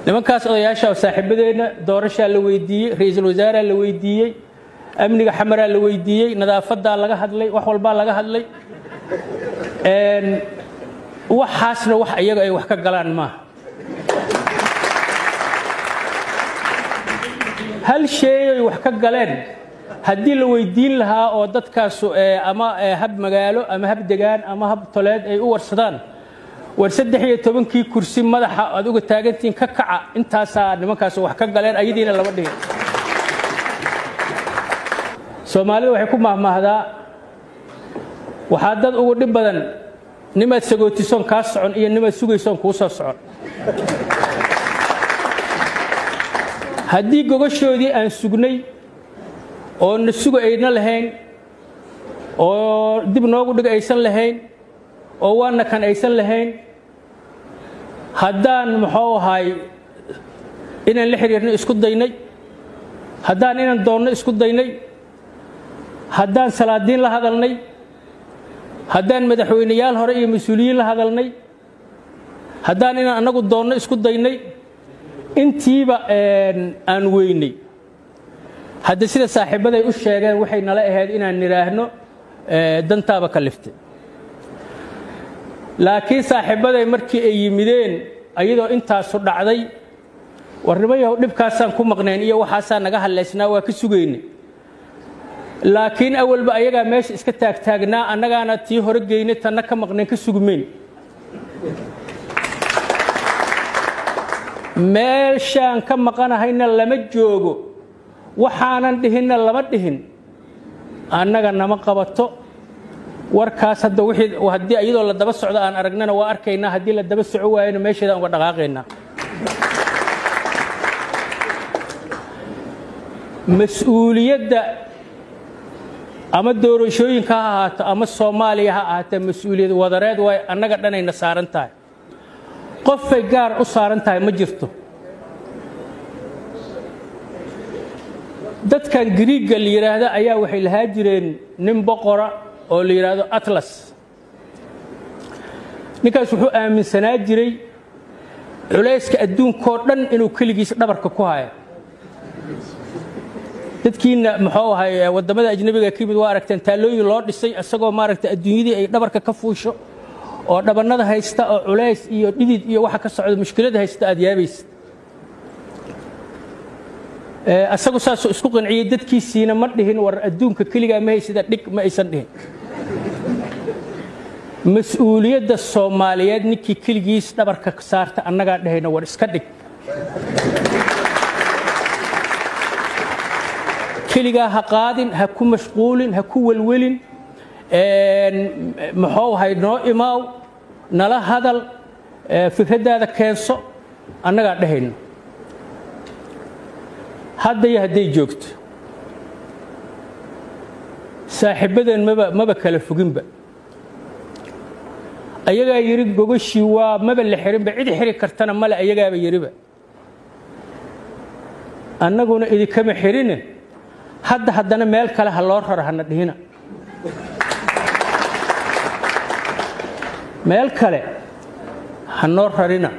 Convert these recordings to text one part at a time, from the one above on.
nimankaas odayaasha saaxiibadeena doorasha la weydiiyay ra'iisul wasaare la weydiiyay amniga xamara la weydiiyay nadaafada laga hadlay wax walba laga hadlay waxaasna wax iyaga ay wax ka galaan ma hal shay ay wax ka galeen haddii la weydiin lahaa oo dadkaas ama hab magaalo ama hab degaan ama hab toleed ay u warsadaan war 13 kursi madaxa aad uga taagantiin ka kaca intaas nimankaas wax ka galeen ayadiina laba dhigay Soomaalidu waxay ku mahmaahdaa waxa dad ugu dhib badan nimaad sagootisoon ka socon iyo nimaad sugaysoon ku soo socon haddii gogoshoodii aan sugnay oo na sugayna lahayn oo dib noogu dhig aysan lahayn oo waana kan aysan lahayn haddaan muxuu ahay inaan la xiriirno isku daynay haddaan inaan doonno isku daynay haddaan salaadiin la hadalnay haddaan madaxweynayaal hore iyo mas'uuliyiin la hadalnay haddaan inaan anagu doonno isku daynay intiiba aan weynay hadda sida saaxiibaday u sheegeen waxay nala ahayd inaan niraahno dantaaba ka liftay laakiin saaxiibaday markii ay yimideen ayadoo intaas u dhacday warnimayo dhibkaasaan ku maqneen iyo waxaasaan naga haleysnaa waa ka sugeynay laakiin awalba ayaga meesha iska taagtaagnaa annagaana tii hore geynay tan ka maqneen ka sugmeen meeshaan ka maqanahayna lama joogo waxaanan dhihinna lama dhihin annaga nama qabato warkaas hadda wixii hadii ayadoo la daba socdo aan aragnana waa arkaynaa hadii la daba soco waayna meesheeda uga dhaqaaqeynaa mas'uuliyadda ama doorashooyinka ha ahaato ama Soomaaliya ha ahaato mas'uuliyad wadareed way annaga dhanayna saaran tahay qofay gaar u saaran tahay ma jirto dadkan Greek la yiraahdo ayaa waxay lahaa jireen nin boqora oo la yiraahdo Atlas ninkaas wuxuu aaminsanaa jiray culayska adduunka oo dhan inuu kaligiis dhabarka ku hayo dadkiina muxuu ahay wadamada ajnabiga ka mid waa aragteen taalooyin loo dhisay asagoo maaragtay adduunyadii ay dhabarka ka fuusho oo dhabanada haysta oo culays iyo dhidid iyo waxa ka socda mushkilada haysta aad yaabaysid asagu saasoo isku qanciyay dadkiisiina ma dhihin war adduunka kaliga ma haysida dhig ma aysan dhihin mas'uuliyadda Soomaaliyeed ninkii kaligiis dhabarka ka saarta annaga dhahayna war iska dhig kaliga ha qaadin ha ku mashquulin ha ku walwalin muxuu ahay noo imaaw nala hadal fikradaada keenso annaga dhahayna hadda haday joogto saaxiibadan maba kala foginba ayaga yiri gogoshii waa maba la xirinba cid xiri kartana male ayagaaba yiriba annaguna idikama xirine haddana meel kale ha loo raro hana dhihina meel kale ha noo rarina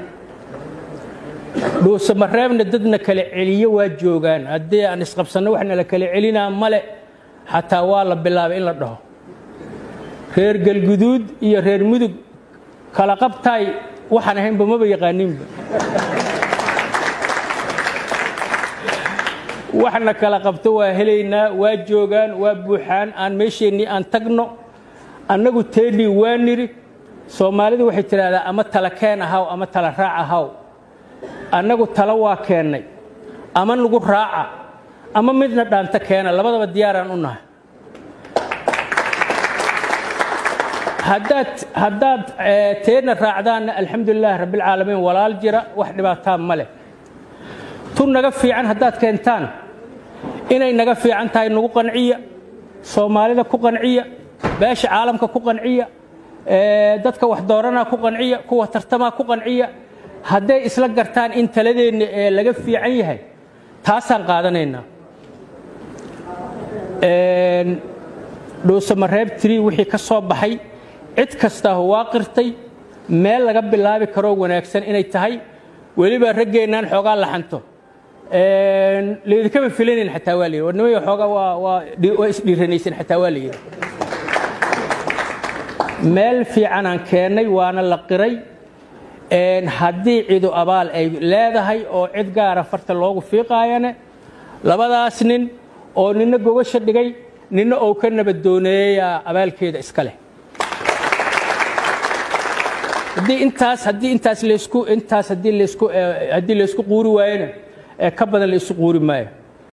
dhuusa mareebna dadna kala celiyo waa joogaan haddii aan isqabsanno waxna la kala celinaa male xataa waa la bilaabay in la dhaho reer galguduud iyo reer mudug kala qabtay waxaan ahaynba maba yaqaaninba waxna kala qabto waa helaynaa waa joogaan waa buuxaan aan meesheenii aan tagno annagu teedii waa niri Soomaalidu waxay tiraahdaa ama tala keen ahaw ama tala raac ahaw annagu tala waa keenay ama nagu raaca ama midna dhaanta keena labadaba diyaaraan u nahay haddaad teena raacdaan alxamdulillaah rabbil caalamiin walaal jira wax dhibaato ma leh tun naga fiican haddaad keentaan inay naga fiican tahay nagu qanciya Soomaalida ku qanciya baasha caalamka ku qanciya dadka wax doorana ku qanciya kuwa tartama ku qanciya hadday isla gartaan in taladeena laga fiican yahay taasaan qaadanaynaa dhuusa mareeb 3 wixii ka soo baxay cid kasta waa qirtay meel laga bilaabi karo wanaagsan inay tahay weliba raggeenaan xoogaa laxanto leedkaba filanin xataa waa leeyahay wadnimada xoogaa waa isdhiiranaysan xataa waa leeyahay meel fiican aan keenay waana la qiray haddii ciidu abaal ay leedahay oo cid gaara farta loogu fiiqaayane labadaas nin oo nina gogasha dhigay nina oo ka nabad dooneeya abaalkeeda iska leh haddii intaas leesku quuri waayana ka badan leesku quuri maayo